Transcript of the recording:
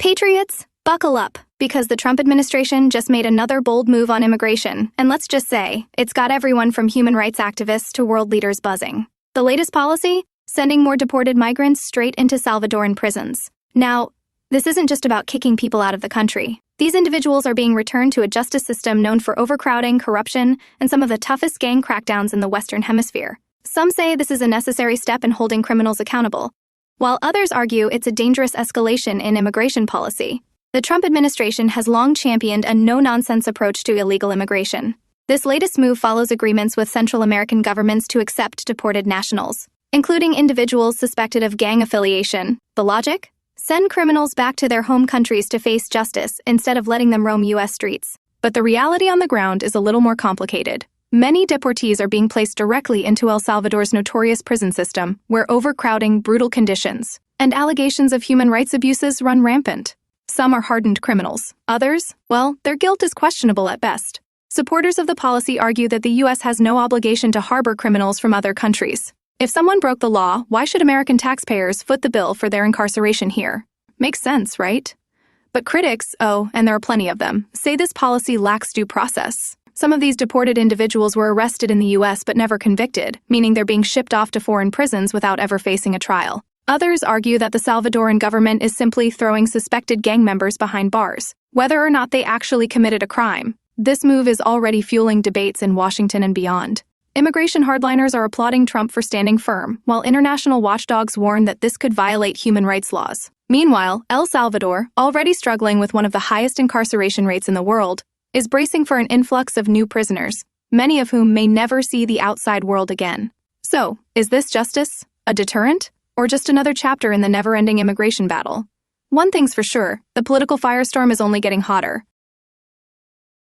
Patriots, buckle up, because the Trump administration just made another bold move on immigration, and let's just say, it's got everyone from human rights activists to world leaders buzzing. The latest policy? Sending more deported migrants straight into Salvadoran prisons. Now, this isn't just about kicking people out of the country. These individuals are being returned to a justice system known for overcrowding, corruption, and some of the toughest gang crackdowns in the Western Hemisphere. Some say this is a necessary step in holding criminals accountable, while others argue it's a dangerous escalation in immigration policy. The Trump administration has long championed a no-nonsense approach to illegal immigration. This latest move follows agreements with Central American governments to accept deported nationals, including individuals suspected of gang affiliation. The logic? Send criminals back to their home countries to face justice instead of letting them roam U.S. streets. But the reality on the ground is a little more complicated. Many deportees are being placed directly into El Salvador's notorious prison system, where overcrowding, brutal conditions, and allegations of human rights abuses run rampant. Some are hardened criminals. Others, well, their guilt is questionable at best. Supporters of the policy argue that the U.S. has no obligation to harbor criminals from other countries. If someone broke the law, why should American taxpayers foot the bill for their incarceration here? Makes sense, right? But critics, and there are plenty of them, say this policy lacks due process. Some of these deported individuals were arrested in the U.S. but never convicted, meaning they're being shipped off to foreign prisons without ever facing a trial. Others argue that the Salvadoran government is simply throwing suspected gang members behind bars, whether or not they actually committed a crime. This move is already fueling debates in Washington and beyond. Immigration hardliners are applauding Trump for standing firm, while international watchdogs warn that this could violate human rights laws. Meanwhile, El Salvador, already struggling with one of the highest incarceration rates in the world, is bracing for an influx of new prisoners, many of whom may never see the outside world again. So, is this justice, a deterrent, or just another chapter in the never-ending immigration battle? One thing's for sure, the political firestorm is only getting hotter.